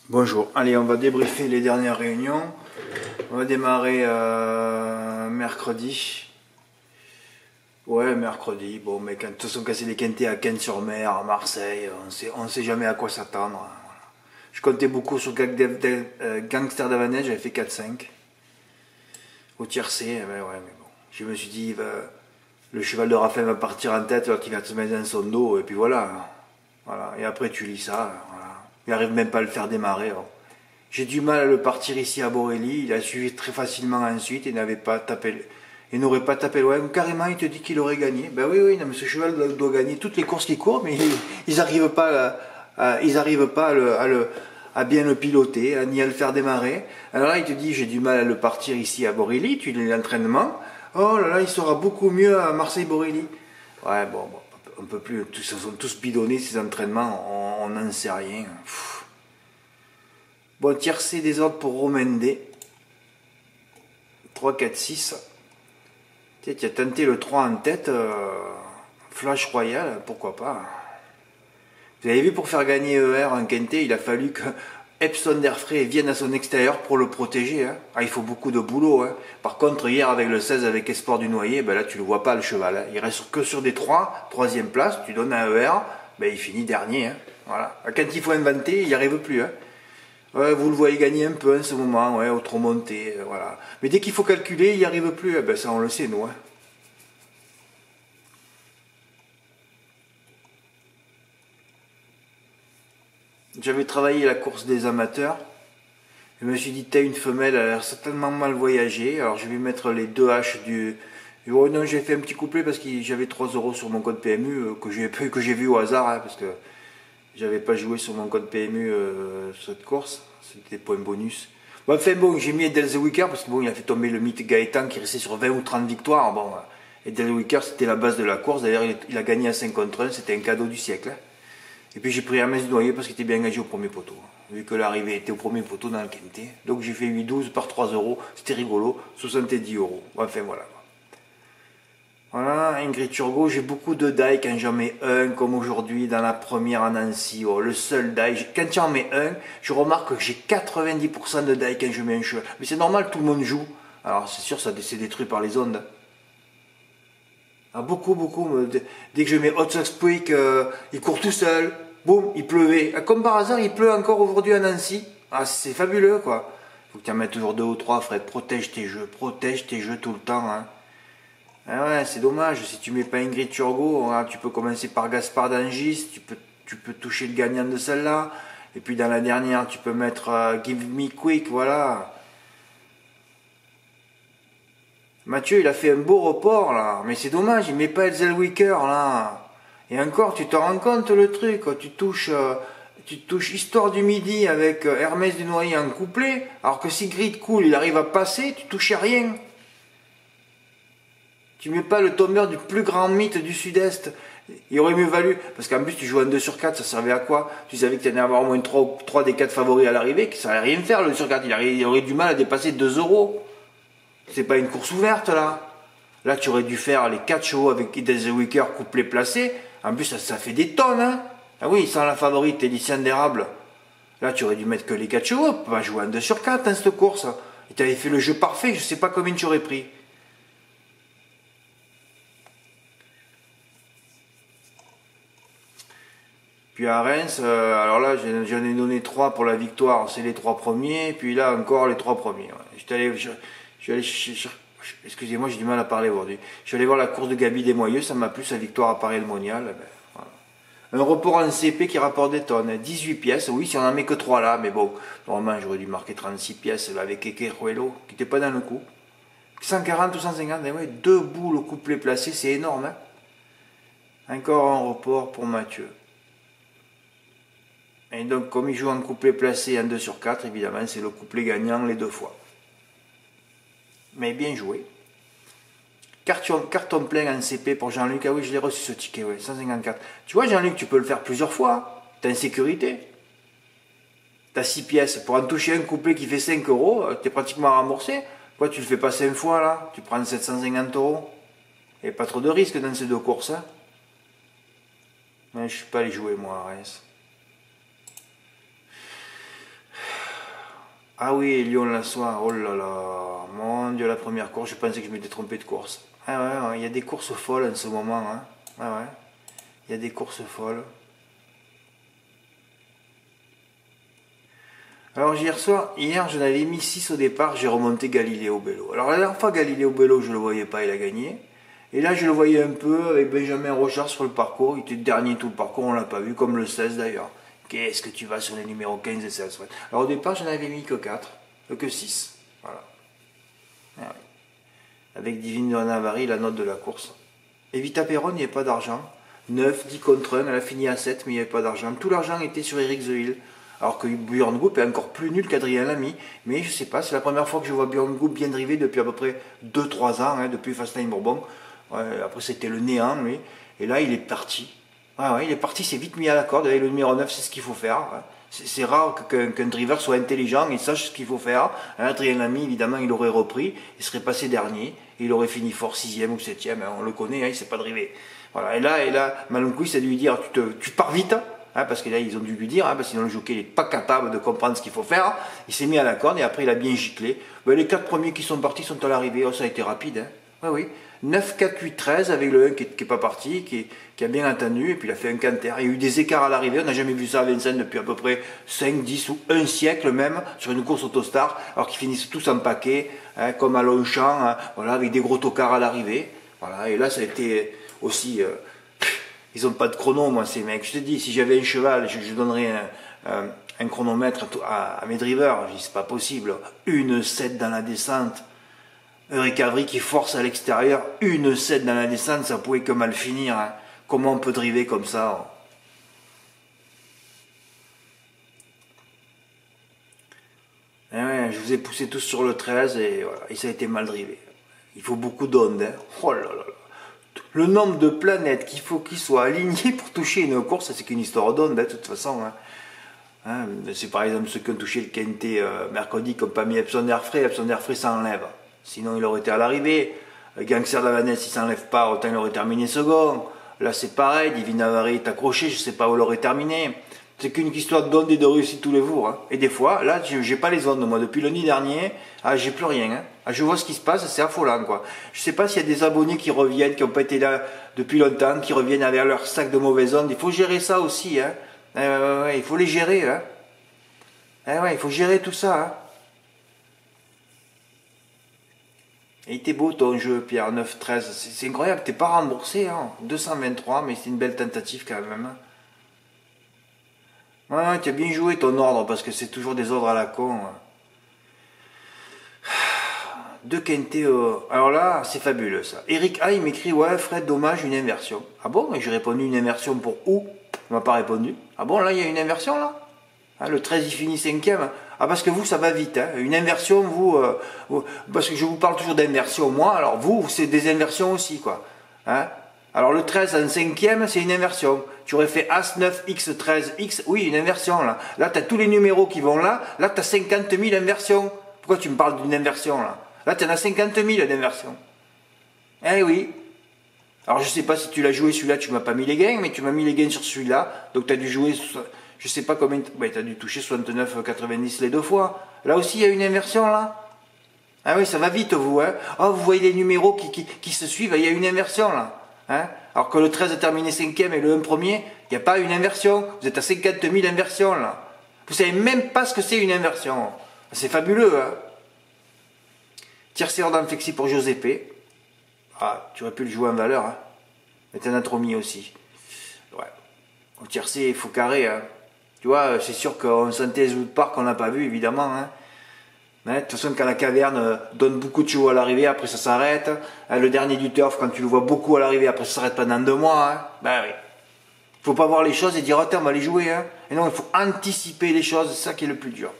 Bonjour, allez on va débriefer les dernières réunions. On va démarrer mercredi. Ouais, mercredi. Bon, mais quand tous sont cassés les quintés à Cannes-sur-Mer, à Marseille, on sait jamais à quoi s'attendre. Voilà. Je comptais beaucoup sur Gangster d'Avanès, j'avais fait 4-5. Au tiercé, ben ouais, mais bon. Je me suis dit, le cheval de Raphaël va partir en tête, l'autre il va te mettre dans son dos, et puis voilà. Voilà. Et après tu lis ça, voilà. Il n'arrive même pas à le faire démarrer. Alors. J'ai du mal à le partir ici à Borély. Il a suivi très facilement ensuite et n'avait pas tapé. Il n'aurait pas tapé loin. Carrément, il te dit qu'il aurait gagné. Ben oui, oui, non, mais ce cheval doit gagner toutes les courses qu'il court, mais ils n'arrivent pas, à bien le piloter, ni à le faire démarrer. Alors là, il te dit, j'ai du mal à le partir ici à Borély. Tu lis l'entraînement. Oh là là, il sera beaucoup mieux à Marseille-Borély. Ouais, bon, on peut plus. Ils sont tous bidonnés ces entraînements. On n'en sait rien. Pff. Bon, tiercé des ordres pour Romende. 3, 4, 6. Tu as tenté le 3 en tête. Flash Royal, pourquoi pas. Vous avez vu, pour faire gagner ER en quintet, il a fallu que Epson d'Airfray vienne à son extérieur pour le protéger. Hein. Ah, il faut beaucoup de boulot. Hein. Par contre, hier, avec le 16, avec Espoir du Noyer, ben là, tu le vois pas, le cheval. Hein. Il reste que sur des 3, troisième place. Tu donnes un ER, ben, il finit dernier. Hein. Voilà. Quand il faut inventer, il n'y arrive plus. Hein. Ouais, vous le voyez gagner un peu en ce moment, ouais, au trop monté, voilà. Mais dès qu'il faut calculer, il n'y arrive plus. Eh ben ça, on le sait, nous. Hein. J'avais travaillé la course des amateurs. Je me suis dit, t'as une femelle, elle a l'air certainement mal voyagée. Alors je vais mettre les deux H du... Oh non, j'ai fait un petit couplet parce que j'avais 3 euros sur mon code PMU que j'ai vu au hasard, hein, parce que j'avais pas joué sur mon code PMU cette course. C'était des points bonus. Bon, enfin bon, j'ai mis Edel The Wicker parce que bon, il a fait tomber le mythe Gaëtan qui restait sur 20 ou 30 victoires. Bon, Edel The Wicker, c'était la base de la course. D'ailleurs, il a gagné à 5 contre 1. C'était un cadeau du siècle. Hein. Et puis j'ai pris Hermès du Noyer parce qu'il était bien engagé au premier poteau. Vu que l'arrivée était au premier poteau dans le quintet. Donc j'ai fait 8-12 par 3 euros. C'était rigolo. 70 euros. Enfin voilà. Voilà, Ingrid Turgot, j'ai beaucoup de die quand j'en mets un, comme aujourd'hui dans la première à Nancy. Oh, le seul die. Quand j'en mets un, je remarque que j'ai 90% de die quand je mets un cheval. Mais c'est normal, tout le monde joue. Alors c'est sûr, ça c'est détruit par les ondes. Ah, beaucoup. Dès que je mets Hot Sox Puig, il court tout seul. Boum, il pleuvait. Ah, comme par hasard, il pleut encore aujourd'hui à Nancy. Ah, c'est fabuleux, quoi. Faut que tu en mettes toujours 2 ou 3, Fred. Protège tes jeux tout le temps, hein. Ah ouais, c'est dommage, si tu mets pas Ingrid Turgot, hein, tu peux commencer par Gaspard d'Angis, tu peux toucher le gagnant de celle-là, et puis dans la dernière, tu peux mettre Give Me Quick, voilà. Mathieu, il a fait un beau report, là, mais c'est dommage, il met pas Elzelwicker, là. Et encore, tu te rends compte, le truc, tu touches Histoire du Midi avec Hermès du Noyer en couplet, alors que si Grid Cool, il arrive à passer, tu touches à rien. Tu mets pas le tombeur du plus grand mythe du Sud-Est. Il aurait mieux valu, parce qu'en plus tu joues en 2 sur 4, ça servait à quoi? Tu savais que tu allais avoir au moins 3 des 4 favoris à l'arrivée, que ça allait rien faire le 2 sur 4, il aurait du mal à dépasser 2 euros. C'est pas une course ouverte là. Là tu aurais dû faire les 4 chevaux avec Des Wicker couplé placé. En plus ça fait des tonnes, hein. Ah oui, sans la favorite Édition d'érable. Là tu aurais dû mettre que les 4 chevaux, pas jouer en 2 sur 4 dans cette course. Et tu avais fait le jeu parfait, je sais pas combien tu aurais pris. Puis à Reims, alors là, j'en ai donné 3 pour la victoire, c'est les 3 premiers, puis là encore les 3 premiers. Ouais. Excusez-moi, j'ai du mal à parler aujourd'hui. Je suis allé voir la course de Gabi Desmoyeux, ça m'a plu, sa victoire à Paris-le-Monial. Ben, voilà. Un report en CP qui rapporte des tonnes, 18 pièces, oui, si on en met que 3 là, mais bon, normalement j'aurais dû marquer 36 pièces là, avec Eke Ruelo, qui n'était pas dans le coup. 140 ou 150, ouais, 2 boules couplées placées, c'est énorme. Hein. Encore un report pour Mathieu. Et donc, comme il joue en couplet placé en 2 sur 4, évidemment, c'est le couplet gagnant les 2 fois. Mais bien joué. Carton plein en CP pour Jean-Luc. Ah oui, je l'ai reçu ce ticket, ouais, 154. Tu vois, Jean-Luc, tu peux le faire plusieurs fois. T'es en sécurité. T'as 6 pièces. Pour en toucher un couplet qui fait 5 euros, t'es pratiquement remboursé. Pourquoi tu le fais pas 5 fois, là? Tu prends 750 euros. Il n'y a pas trop de risques dans ces 2 courses. Hein. Mais je ne suis pas allé jouer, moi, à Reims. Ah oui, Lyon-la-Soie, oh là là, mon Dieu, la première course, je pensais que je m'étais trompé de course. Ah ouais, ouais, il y a des courses folles en ce moment, hein. Ah ouais, il y a des courses folles. Alors hier je n'avais mis 6 au départ, j'ai remonté Galileo Bello. Alors la dernière fois Galileo Bello, je ne le voyais pas, il a gagné. Et là je le voyais un peu avec Benjamin Rochard sur le parcours, il était dernier tout le parcours, on l'a pas vu, comme le 16 d'ailleurs. Qu'est-ce que tu vas sur les numéros 15 et 16, ouais. Alors au départ je n'avais mis que 4, que 6. Voilà. Ah oui. Avec Divine de Navarre, la note de la course. Evita Perron, il n'y avait pas d'argent. 9, 10 contre 1, elle a fini à 7, mais il n'y avait pas d'argent. Tout l'argent était sur Eric Zeuil. Alors que Björn Goop est encore plus nul qu'Adrien Lamy. Mais je sais pas, c'est la première fois que je vois Björn Goop bien drivé depuis à peu près 2-3 ans, hein, depuis Fastlane Bourbon. Ouais, après c'était le néant, lui. Et là, il est parti. Ah ouais, il est parti, c'est vite mis à la corde. Avec le numéro 9, c'est ce qu'il faut faire. Hein. C'est rare qu'un driver soit intelligent et sache ce qu'il faut faire. Hein, Adrien Lamy, évidemment, il aurait repris. Il serait passé dernier. Il aurait fini fort 6e ou 7e. Hein, on le connaît, hein, il ne s'est pas drivé. Voilà. Et là Malonquis a dû lui dire tu pars vite. Hein, parce que là, ils ont dû lui dire, hein, parce que sinon le jockey n'est pas capable de comprendre ce qu'il faut faire. Il s'est mis à la corde et après il a bien giclé. Ben, les 4 premiers qui sont partis sont à l'arrivée. Oh, ça a été rapide. Hein. Oui, oui. 9, 4, 8, 13 avec le 1 qui n'est pas parti, qui a bien attendu, et puis il a fait un canter. Il y a eu des écarts à l'arrivée, on n'a jamais vu ça à Vincennes depuis à peu près 5, 10 ou 1 siècle même, sur une course Autostar, alors qu'ils finissent tous en paquet, hein, comme à Longchamp, hein, voilà, avec des gros tocards à l'arrivée. Voilà, et là ça a été aussi... ils n'ont pas de chrono, moi, ces mecs. Je te dis, si j'avais un cheval, je donnerais un chronomètre à mes drivers. Je dis, c'est pas possible. 1,7 dans la descente. Eric Avry qui force à l'extérieur. 1,7 dans la descente, ça pouvait que mal finir. Hein. Comment on peut driver comme ça? Et ouais, je vous ai poussé tous sur le 13 et, voilà, et ça a été mal drivé. Il faut beaucoup d'ondes. Hein. Oh là là là. Le nombre de planètes qu'il faut qu'ils soient alignés pour toucher une course, c'est qu'une histoire d'onde, de toute façon. Hein. Hein, c'est par exemple ceux qui ont touché le Quintet mercredi qui n'ont pas mis Epson Airfray. Epson Airfray s'enlève. Sinon, il aurait été à l'arrivée. Gangster de la Vanesse, il ne s'enlève pas, autant il aurait terminé second. Là, c'est pareil. Divine Navarre est accroché, je ne sais pas où il aurait terminé. C'est qu'une histoire d'ondes et de réussite tous les jours. Hein. Et des fois, là, j'ai pas les ondes. Moi, depuis lundi dernier, j'ai plus rien. Hein. Je vois ce qui se passe, c'est affolant. Quoi. Je sais pas s'il y a des abonnés qui reviennent, qui n'ont pas été là depuis longtemps, qui reviennent avec leur sac de mauvaises ondes. Il faut gérer ça aussi. Hein. Ouais, il faut les gérer. Hein. Ouais, il faut gérer tout ça. Hein. Et il était beau ton jeu, Pierre, 9-13. C'est incroyable, t'es pas remboursé. Hein. 223, mais c'est une belle tentative quand même. Hein. Ouais, tu as bien joué ton ordre, parce que c'est toujours des ordres à la con. Deux quintés. Alors là, c'est fabuleux ça. Eric A, il m'écrit, ouais, Fred, dommage, une inversion. Ah bon? Mais j'ai répondu une inversion pour où? Il m'a pas répondu. Ah bon, là, il y a une inversion là? Hein, le 13, il finit 5e. Ah, parce que vous, ça va vite. Hein. Une inversion, parce que je vous parle toujours d'inversion, moi, alors vous, c'est des inversions aussi, quoi. Hein? Alors le 13 en 5e, c'est une inversion. Tu aurais fait As 9, X 13, X, oui, une inversion là. Là, tu as tous les numéros qui vont là. Là, tu as 50 000 inversions. Pourquoi tu me parles d'une inversion là? Là, tu en as 50 000 d'inversions. Eh oui. Alors, je sais pas si tu l'as joué celui-là, tu m'as pas mis les gains, mais tu m'as mis les gains sur celui-là. Donc, tu as dû jouer, je sais pas combien, tu as dû toucher 69, 90 les deux fois. Là aussi, il y a une inversion là. Ah oui, ça va vite, vous, hein. Oh, vous voyez les numéros qui se suivent, il y a une inversion là. Hein? Alors que le 13 a terminé 5e et le 1 premier, il n'y a pas une inversion. Vous êtes à 50 000 inversions là. Vous savez même pas ce que c'est une inversion. C'est fabuleux. Hein? Tiercé ordre flexi pour Giuseppe. Ah, tu aurais pu le jouer en valeur. Hein? Mais t'en as trop mis aussi. Ouais. Au tiercé, il faut carrer. Hein? Tu vois, c'est sûr qu'on sentait les parc qu'on n'a pas vu évidemment. Hein? De toute façon, quand la caverne donne beaucoup de chevaux à l'arrivée, après ça s'arrête. Le dernier du turf, quand tu le vois beaucoup à l'arrivée, après ça s'arrête pendant 2 mois. Hein. Ben oui. Il faut pas voir les choses et dire, attends, on va les jouer. Hein. Et non, il faut anticiper les choses, c'est ça qui est le plus dur.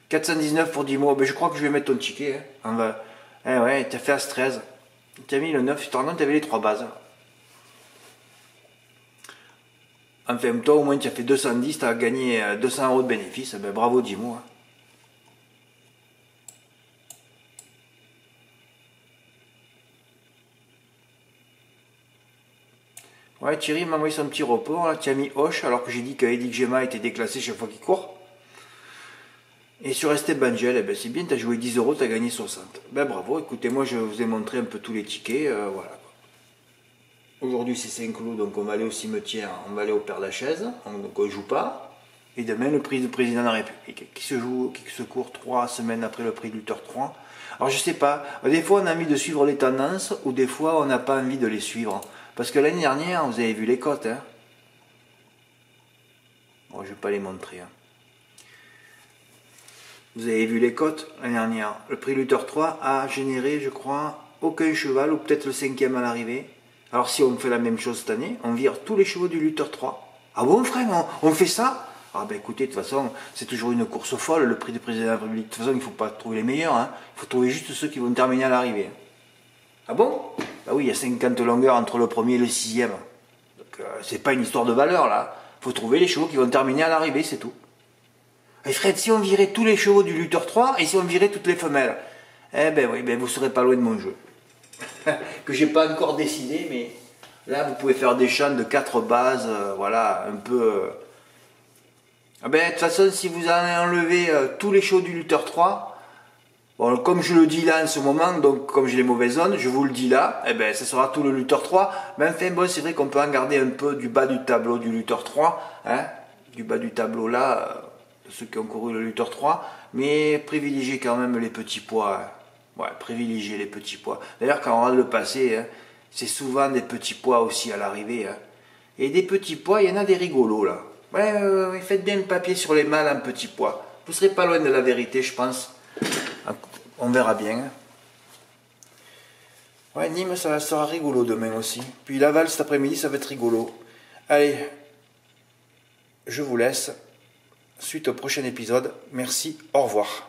419 pour 10 mois, ben, je crois que je vais mettre ton ticket. Hein. Eh ouais, t'as fait As 13. T'as mis le 9, tu te rends compte, t'avais les 3 bases. Enfin, toi, au moins, tu as fait 210, tu as gagné 200 € de bénéfice. Ben, bravo, dis-moi. Ouais, Thierry m'a envoyé son petit report. Là, tu as mis Hoche, alors que j'ai dit que Eddie Gemma était déclassé chaque fois qu'il court. Et sur Esteban Gel, eh ben, c'est bien, tu as joué 10 euros, tu as gagné 60. Ben bravo, écoutez, moi je vous ai montré un peu tous les tickets, voilà. Aujourd'hui c'est Saint-Cloud, donc on va aller au cimetière, on va aller au Père-Lachaise, donc on ne joue pas. Et demain le prix du président de la République, qui se court 3 semaines après le prix Luther 3. Alors je sais pas, des fois on a envie de suivre les tendances, ou des fois on n'a pas envie de les suivre. Parce que l'année dernière, vous avez vu les cotes, hein. Bon, je vais pas les montrer, hein. Vous avez vu les cotes l'année dernière. Le prix Luther 3 a généré, je crois, aucun cheval, ou peut-être le 5e à l'arrivée. Alors si on fait la même chose cette année, on vire tous les chevaux du Luther 3. Ah bon frère, on fait ça? Ah ben écoutez, de toute façon, c'est toujours une course folle, le prix du président de la République. De toute façon, il ne faut pas trouver les meilleurs, hein. Il faut trouver juste ceux qui vont terminer à l'arrivée. Ah bon? Bah oui, il y a 50 longueurs entre le premier et le 6e. Donc c'est pas une histoire de valeur là. Il faut trouver les chevaux qui vont terminer à l'arrivée, c'est tout. Et Fred, si on virait tous les chevaux du Luther 3 et si on virait toutes les femelles, eh ben oui, ben vous serez pas loin de mon jeu. Que j'ai pas encore décidé, mais là vous pouvez faire des champs de 4 bases, voilà, un peu. Ah ben de toute façon, si vous en enlevez tous les chevaux du Luther 3, bon, comme je le dis là en ce moment, donc comme j'ai les mauvaises zones, je vous le dis là, eh ben ça sera tout le Luther 3. Mais enfin bon, c'est vrai qu'on peut en garder un peu du bas du tableau du Luther 3, hein, du bas du tableau là. Ceux qui ont couru le Luther 3, mais privilégiez quand même les petits poids. Hein. Ouais, privilégiez les petits poids. D'ailleurs, quand on regarde le passé, hein, c'est souvent des petits poids aussi à l'arrivée. Hein. Et des petits poids, il y en a des rigolos là. Ouais, faites bien le papier sur les mâles en petits poids. Vous serez pas loin de la vérité, je pense. On verra bien. Hein. Ouais, Nîmes, ça sera rigolo demain aussi. Puis Laval cet après-midi, ça va être rigolo. Allez, je vous laisse. Suite au prochain épisode. Merci, au revoir.